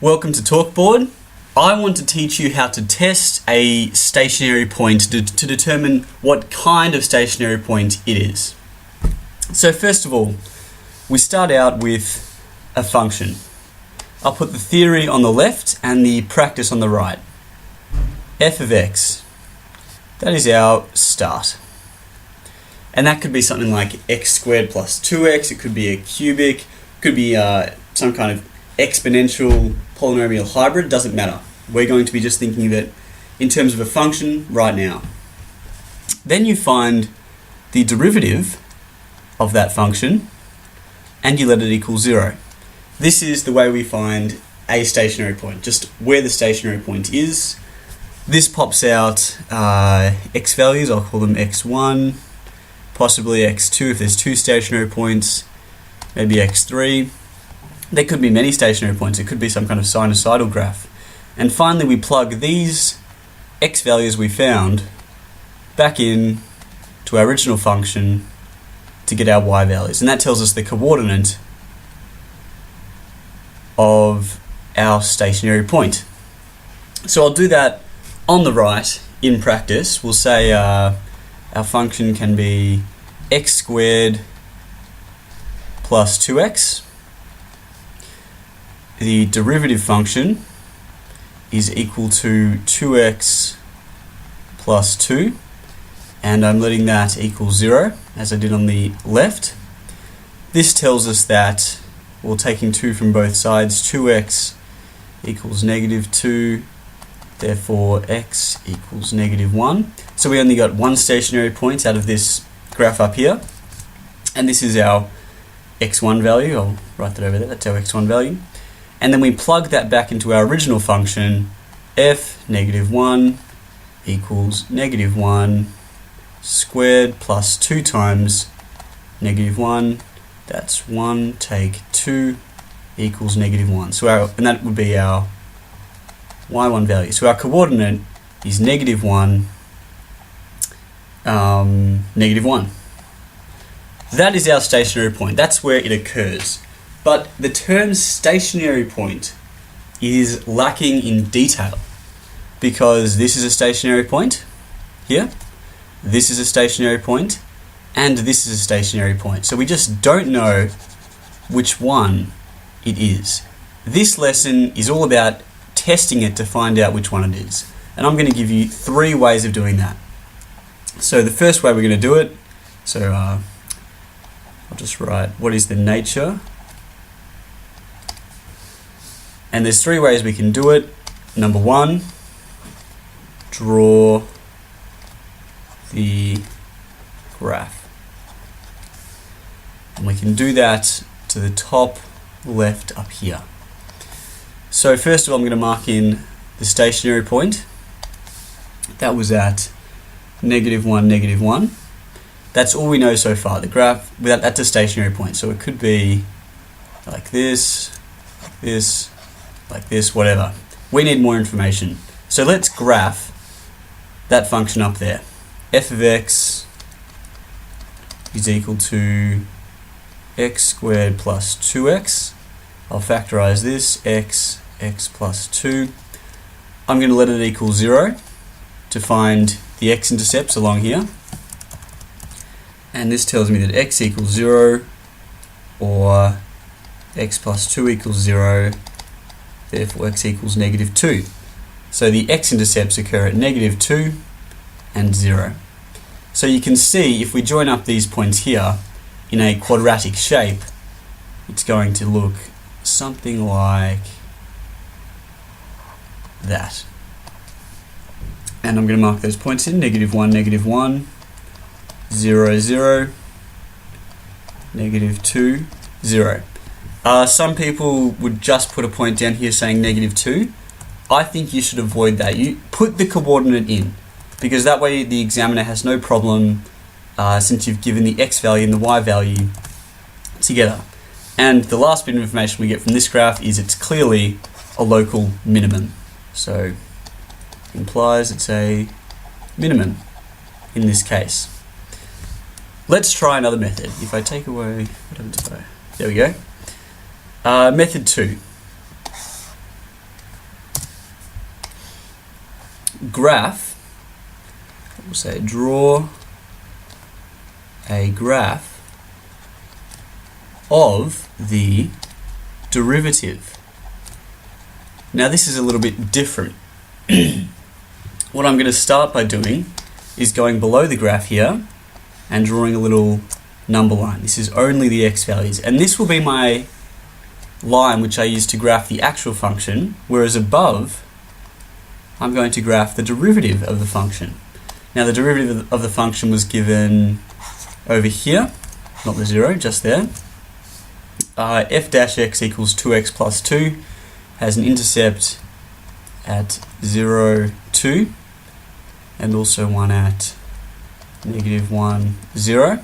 Welcome to TalkBoard. I want to teach you how to test a stationary point to determine what kind of stationary point it is. So first of all, we start out with a function. I'll put the theory on the left and the practice on the right. F of x, that is our start. And that could be something like x squared plus 2x, it could be a cubic, it could be some kind of exponential polynomial hybrid, doesn't matter. We're going to be just thinking of it in terms of a function right now. Then you find the derivative of that function and you let it equal 0. This is the way we find a stationary point, just where the stationary point is. This pops out x values, I'll call them x1, possibly x2 if there's two stationary points, maybe x3. There could be many stationary points, it could be some kind of sinusoidal graph. And finally we plug these x values we found back in to our original function to get our y values. And that tells us the coordinate of our stationary point. So I'll do that on the right in practice. We'll say our function can be x squared plus 2x. The derivative function is equal to 2x plus 2, and I'm letting that equal 0 as I did on the left. This tells us that we're taking 2 from both sides, 2x equals negative 2, therefore x equals negative 1. So we only got one stationary point out of this graph up here, and this is our x1 value. I'll write that over there, that's our x1 value. And then we plug that back into our original function, f negative 1 equals negative 1 squared plus 2 times negative 1, that's 1 take 2 equals negative 1. And that would be our y1 value. So our coordinate is negative 1, negative 1. That is our stationary point, that's where it occurs. But the term stationary point is lacking in detail because this is a stationary point here, this is a stationary point, and this is a stationary point. So we just don't know which one it is. This lesson is all about testing it to find out which one it is. And I'm going to give you 3 ways of doing that. So the first way we're going to do it, so I'll just write what is the nature. And there's 3 ways we can do it. Number 1, draw the graph. And we can do that to the top left up here. So first of all, I'm going to mark in the stationary point. That was at negative 1, negative 1. That's all we know so far. The graph, that's a stationary point. So it could be like this, like this, whatever. We need more information. So let's graph that function up there. F of x is equal to x squared plus 2x. I'll factorize this, x plus 2. I'm going to let it equal 0 to find the x-intercepts along here. And this tells me that x equals 0 or x plus 2 equals 0. Therefore x equals negative 2. So the x-intercepts occur at negative 2 and 0. So you can see if we join up these points here in a quadratic shape, it's going to look something like that. And I'm going to mark those points in, negative 1, 0, 0, negative 2, 0. Some people would just put a point down here saying negative 2. I think you should avoid that. You put the coordinate in because that way the examiner has no problem since you've given the x value and the y value together. And the last bit of information we get from this graph is it's clearly a local minimum. So it implies it's a minimum in this case. Let's try another method. If I take away, what happens if I, there we go. Method 2. graph, we'll say draw a graph of the derivative. Now this is a little bit different. What I'm going to start by doing is going below the graph here and drawing a little number line. This is only the x values, and this will be my line which I use to graph the actual function, whereas above I'm going to graph the derivative of the function. Now the derivative of the function was given over here, not the 0, just there. F dash x equals 2x plus 2, has an intercept at 0, 2, and also one at negative 1, 0.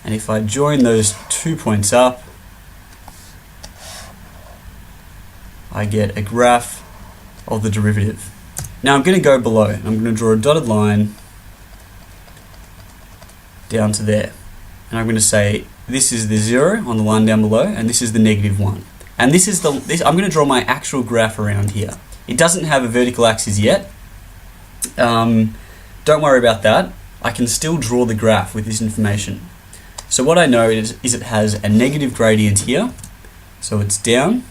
And if I join those 2 points up, I get a graph of the derivative. Now I'm going to go below. I'm going to draw a dotted line down to there. And I'm going to say this is the 0 on the line down below, and this is the negative 1. And this is I'm going to draw my actual graph around here. It doesn't have a vertical axis yet. Don't worry about that. I can still draw the graph with this information. So what I know is it has a negative gradient here. So it's down.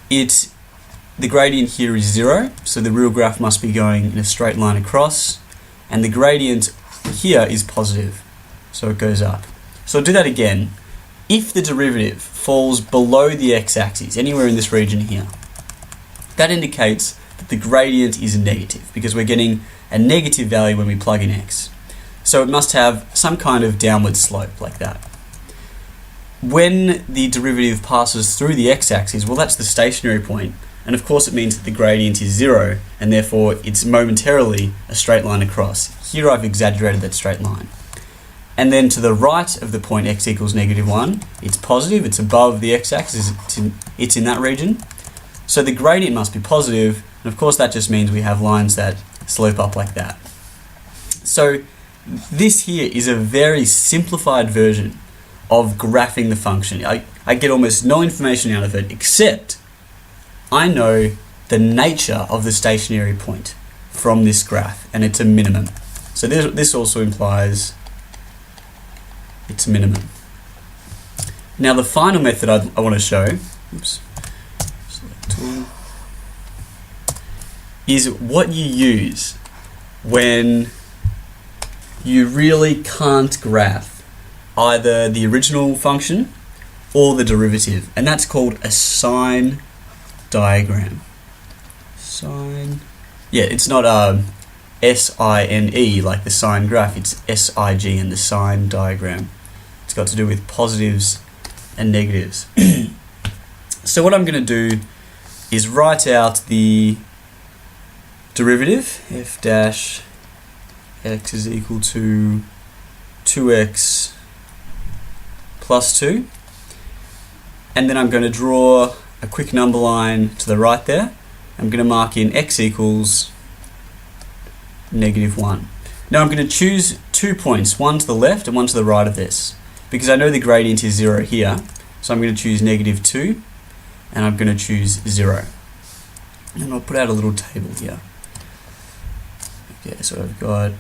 The gradient here is 0, so the real graph must be going in a straight line across. And the gradient here is positive, so it goes up. So I'll do that again. If the derivative falls below the x-axis, anywhere in this region here, that indicates that the gradient is negative, because we're getting a negative value when we plug in x. So it must have some kind of downward slope like that. When the derivative passes through the x-axis, well, that's the stationary point, and of course it means that the gradient is 0, and therefore it's momentarily a straight line across. Here I've exaggerated that straight line. And then to the right of the point x equals negative 1, it's positive, it's above the x-axis, it's in that region. So the gradient must be positive, and of course that just means we have lines that slope up like that. So this here is a very simplified version of graphing the function. I get almost no information out of it, except I know the nature of the stationary point from this graph, and it's a minimum. So this also implies it's a minimum. Now the final method I want to show, is what you use when you really can't graph either the original function or the derivative, and that's called a sine diagram. It's not S-I-N-E like the sine graph, it's S-I-G in the sine diagram. It's got to do with positives and negatives. So what I'm going to do is write out the derivative, f dash x is equal to 2x plus 2, and then I'm going to draw a quick number line to the right there. I'm going to mark in x equals negative 1. Now I'm going to choose 2 points, one to the left and one to the right of this, because I know the gradient is 0 here, so I'm going to choose negative 2, and I'm going to choose 0. And I'll put out a little table here. Okay, so I've got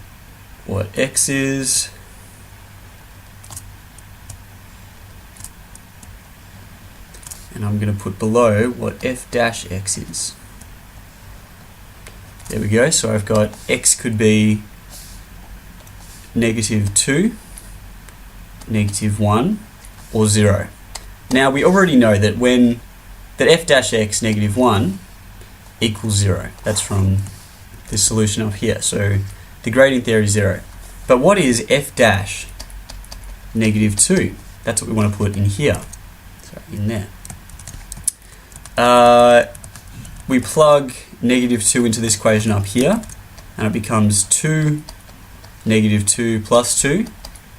what x is, and I'm going to put below what f dash x is. There we go, so I've got x could be negative 2, negative 1, or 0. Now we already know that that f dash x negative 1 equals 0. That's from this solution up here, so the gradient there is 0. But what is f dash negative 2? That's what we want to put in here, so in there. We plug negative 2 into this equation up here, and it becomes 2 negative 2 plus 2.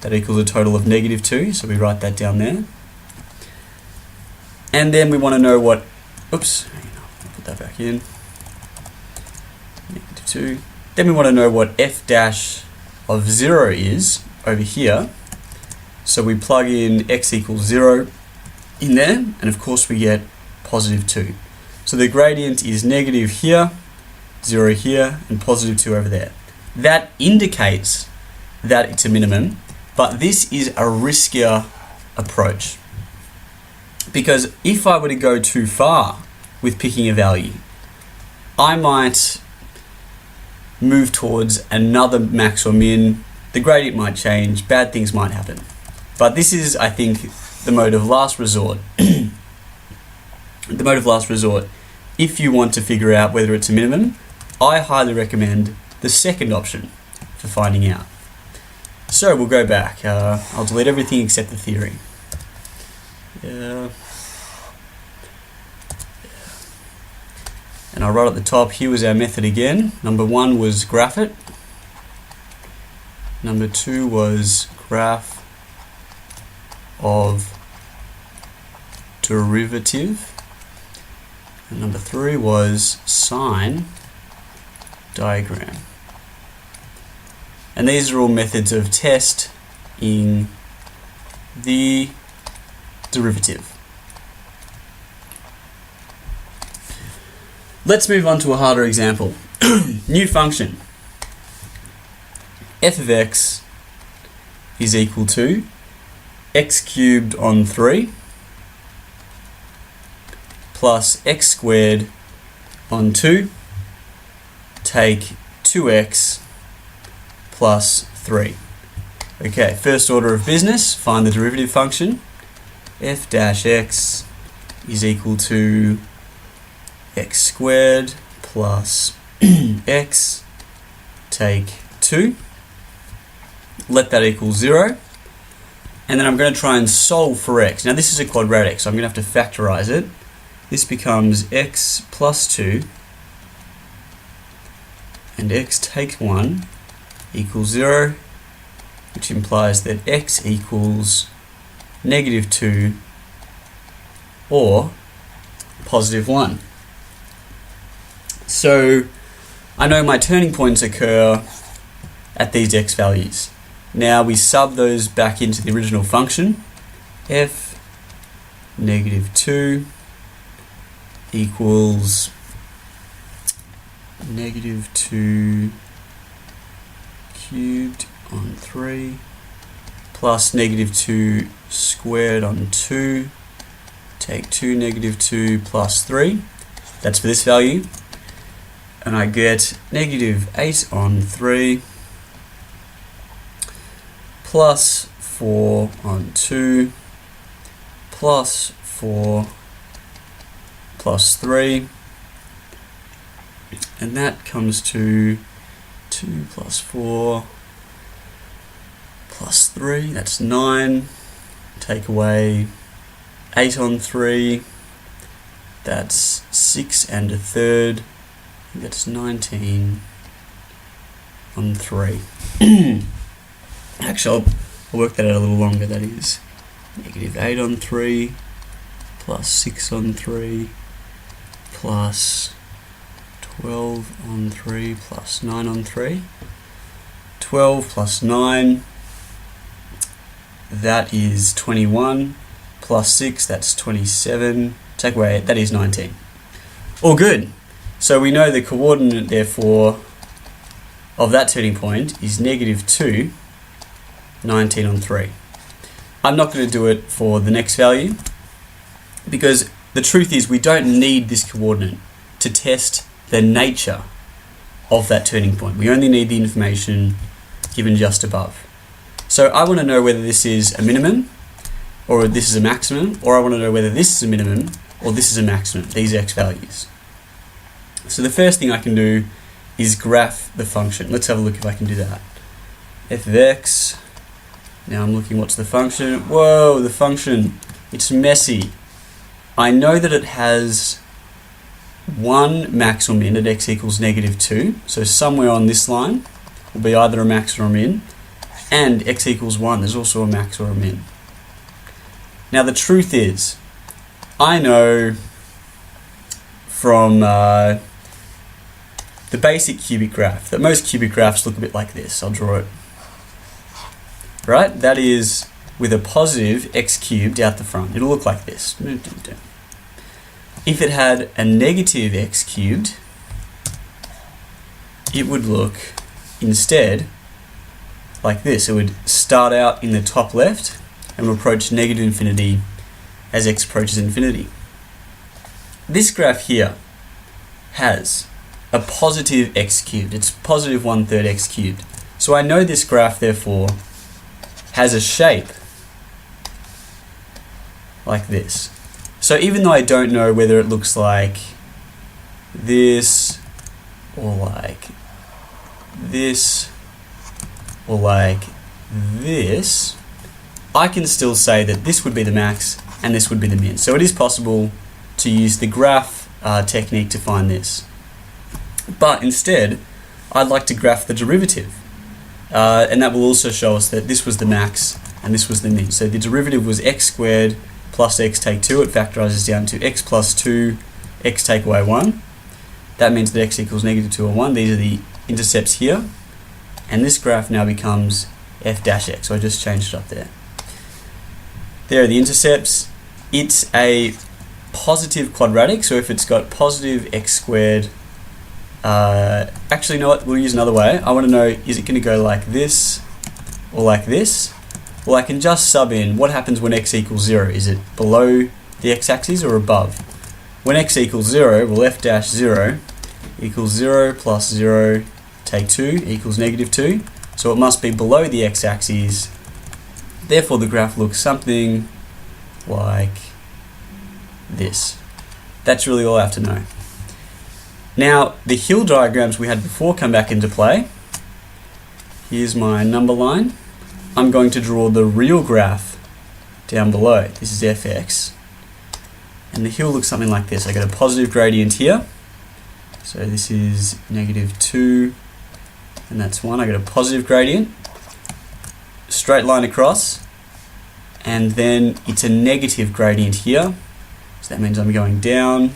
That equals a total of negative 2, so we write that down there. And then we want to know what, oops, I'll put that back in, negative 2. Then we want to know what f dash of 0 is over here. So we plug in x equals 0 in there, and of course we get positive 2. So the gradient is negative here, 0 here, and positive 2 over there. That indicates that it's a minimum, but this is a riskier approach. Because if I were to go too far with picking a value, I might move towards another max or min, the gradient might change, bad things might happen. But this is, I think, the mode of last resort. The mode of last resort. If you want to figure out whether it's a minimum, I highly recommend the second option for finding out. So we'll go back. I'll delete everything except the theory. And I'll write at the top, here was our method again. Number 1 was graph it. Number 2 was graph of derivative. And number 3 was sine diagram. And these are all methods of testing the derivative. Let's move on to a harder example. New function. F of x is equal to x cubed on 3 plus x squared on 2 take 2x plus 3. Okay, first order of business, find the derivative function. F dash x is equal to x squared plus x take 2. Let that equal 0. And then I'm going to try and solve for x. Now this is a quadratic, so I'm going to have to factorize it. This becomes x plus 2 and x take 1 equals 0, which implies that x equals negative 2 or positive 1. So I know my turning points occur at these x values. Now we sub those back into the original function. F negative 2 equals negative 2 cubed on 3 plus negative 2 squared on 2. Take 2 negative 2 plus 3. That's for this value. And I get negative 8 on 3 plus 4 on 2 plus 4 plus 3, and that comes to 2 plus 4 plus 3, that's 9, take away 8 on 3, that's 6 and a third, that's 19 on 3. Actually, I'll work that out a little longer. That is negative 8 on 3 plus 6 on 3 plus 12 on 3 plus 9 on 3. 12 plus 9, that is 21, plus 6, that's 27. Take away 8, that is 19. All good. So we know the coordinate, therefore, of that turning point is negative 2, 19 on 3. I'm not going to do it for the next value because the truth is we don't need this coordinate to test the nature of that turning point. We only need the information given just above. So I want to know whether this is a minimum or this is a maximum, or I want to know whether this is a minimum or this is a maximum, these x values. So the first thing I can do is graph the function. Let's have a look if I can do that. F of x. Now I'm looking, what's the function? Whoa, the function, it's messy. I know that it has one max or min at x equals negative 2. So somewhere on this line will be either a max or a min. And x equals 1, there's also a max or a min. Now the truth is, I know from the basic cubic graph that most cubic graphs look a bit like this. I'll draw it. Right? That is with a positive x cubed out the front. It'll look like this. If it had a negative x cubed it would look instead like this. It would start out in the top left and will approach negative infinity as x approaches infinity. This graph here has a positive x cubed. It's positive 1/3 x cubed. So I know this graph therefore has a shape like this. So even though I don't know whether it looks like this or like this or like this, I can still say that this would be the max and this would be the min. So it is possible to use the graph technique to find this. But instead, I'd like to graph the derivative. And that will also show us that this was the max and this was the min. So the derivative was x squared plus x take 2. It factorizes down to x plus 2, x take away 1. That means that x equals negative 2 or 1. These are the intercepts here. And this graph now becomes f dash x. So I just changed it up there. There are the intercepts. It's a positive quadratic. So if it's got positive x squared, actually, you know what? We'll use another way. I want to know, is it going to go like this or like this? Well, I can just sub in what happens when x equals 0. Is it below the x-axis or above? When x equals 0, well, f dash 0 equals 0 plus 0 take 2 equals negative 2. So it must be below the x-axis. Therefore, the graph looks something like this. That's really all I have to know. Now, the hill diagrams we had before come back into play. Here's my number line. I'm going to draw the real graph down below. This is fx. And the hill looks something like this. I got a positive gradient here. So this is negative 2, and that's 1. I got a positive gradient. Straight line across. And then it's a negative gradient here. So that means I'm going down.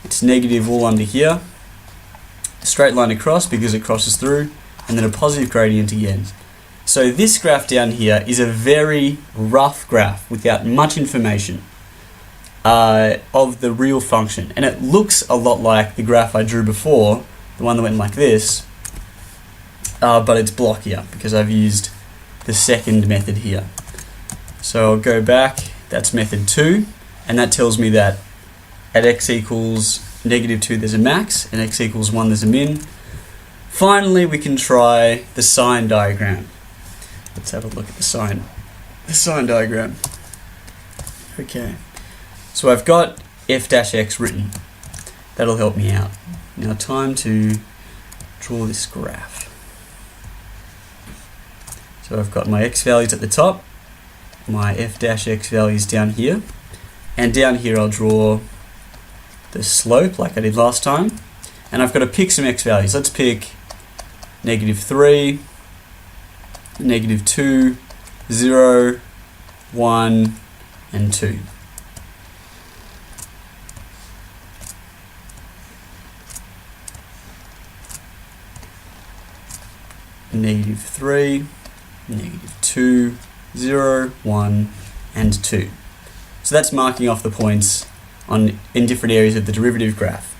It's negative all under here. Straight line across because it crosses through, and then a positive gradient again. So this graph down here is a very rough graph without much information of the real function, and it looks a lot like the graph I drew before, the one that went like this, but it's blockier because I've used the second method here. So I'll go back, that's method 2, and that tells me that at x equals negative 2 there's a max, and x equals 1 there's a min. Finally, we can try the sine diagram. Let's have a look at the sine diagram. Okay, so I've got f dash x written. That'll help me out. Now time to draw this graph. So I've got my x values at the top, my f dash x values down here, and down here I'll draw the slope like I did last time, and I've got to pick some x values. Let's pick negative 3, negative 2, 0, 1, and 2. Negative 3, negative 2, 0, 1, and 2. So that's marking off the points in different areas of the derivative graph.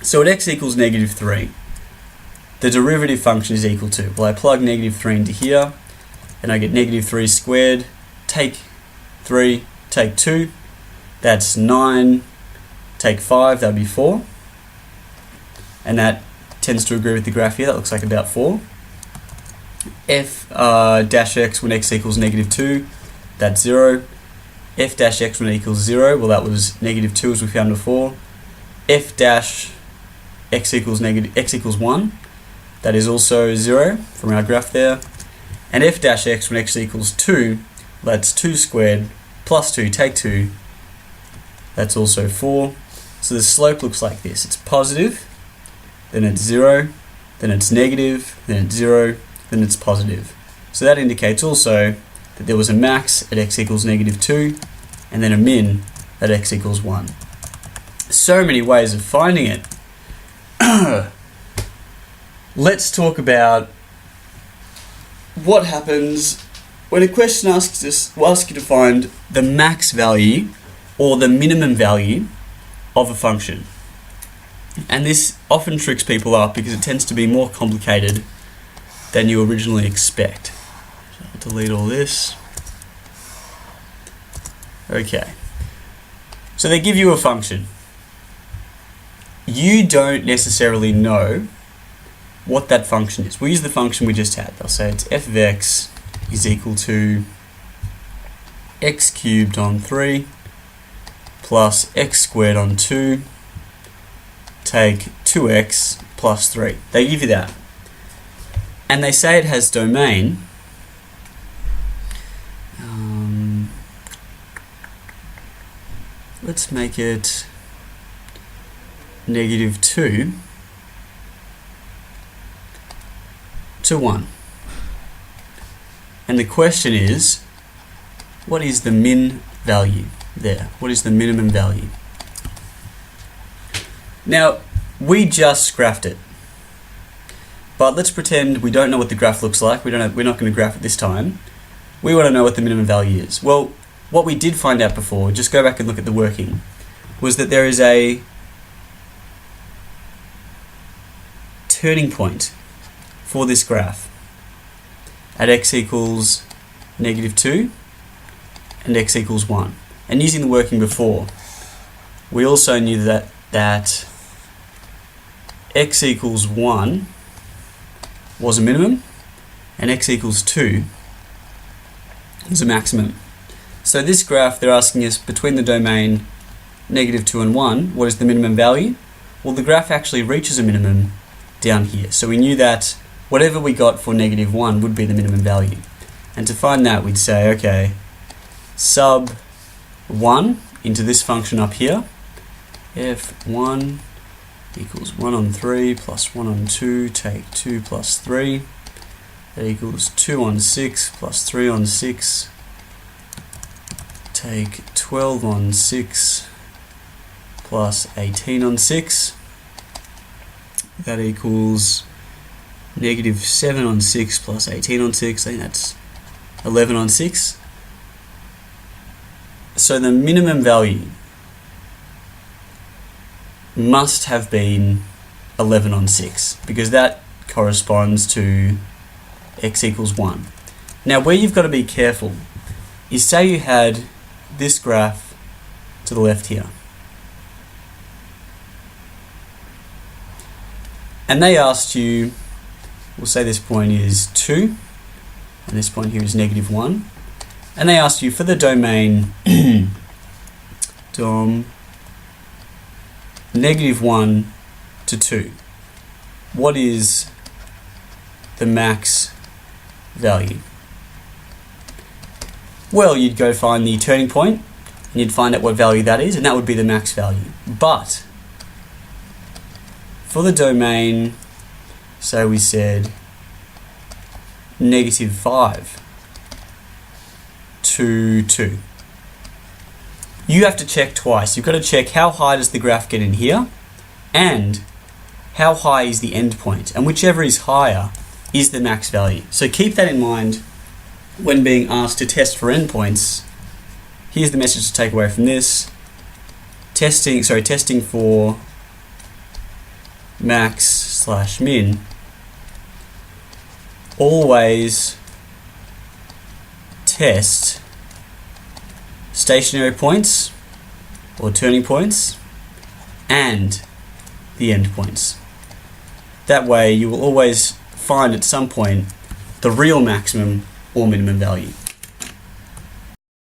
So at x equals negative 3, the derivative function is equal to, well, I plug negative 3 into here, and I get negative 3 squared, take 3, take 2, that's 9, take 5, that would be 4, and that tends to agree with the graph here, that looks like about 4. F dash x when x equals negative 2, that's 0. F dash x when it equals 0, well, that was negative 2 as we found before. F dash x equals 1, that is also 0 from our graph there. And f dash x when x equals 2, that's 2 squared plus 2, take 2, that's also 4. So the slope looks like this. It's positive, then it's 0, then it's negative, then it's 0, then it's positive. So that indicates also that there was a max at x equals negative 2, and then a min at x equals 1. So many ways of finding it. Let's talk about what happens when a question asks you to find the max value or the minimum value of a function. And this often tricks people up because it tends to be more complicated than you originally expect. So I'll delete all this. Okay. So they give you a function. You don't necessarily know what that function is. We'll use the function we just had. They'll say it's f of x is equal to x cubed on 3 plus x squared on 2 take 2x plus 3. They give you that. And they say it has domain. Let's make it -2 to 1. And the question is, what is the min value there? What is the minimum value? Now, we just graphed it. But let's pretend we don't know what the graph looks like. We're not going to graph it this time. We want to know what the minimum value is. Well, what we did find out before, just go back and look at the working, was that there is a turning point for this graph at x equals -2 and x equals 1. And using the working before, we also knew that x equals 1 was a minimum and x equals 2 was a maximum. So this graph, they're asking us between the domain -2 and 1, what is the minimum value? Well, the graph actually reaches a minimum down here. So we knew that whatever we got for -1 would be the minimum value. And to find that, we'd say, okay, sub 1 into this function up here, f1 equals 1 on 3 plus 1 on 2, take 2 plus 3. That equals 2 on 6 plus 3 on 6. Take 12 on 6 plus 18 on 6. That equals -7 on 6 plus 18 on 6. I think that's 11 on 6. So the minimum value must have been 11 on 6 because that corresponds to x equals 1. Now, where you've got to be careful is, say you had this graph to the left here, and they asked you, we'll say this point is 2 and this point here is -1, and they asked you for the domain dom -1 to 2, what is the max value? Well, you'd go find the turning point and you'd find out what value that is, and that would be the max value. But for the domain, so we said -5 to 2, you have to check twice. You've got to check how high does the graph get in here and how high is the end point, and whichever is higher is the max value. So keep that in mind when being asked to test for endpoints. Here's the message to take away from this. Testing for max/min. Always test stationary points or turning points and the endpoints. That way you will always find at some point the real maximum or minimum value.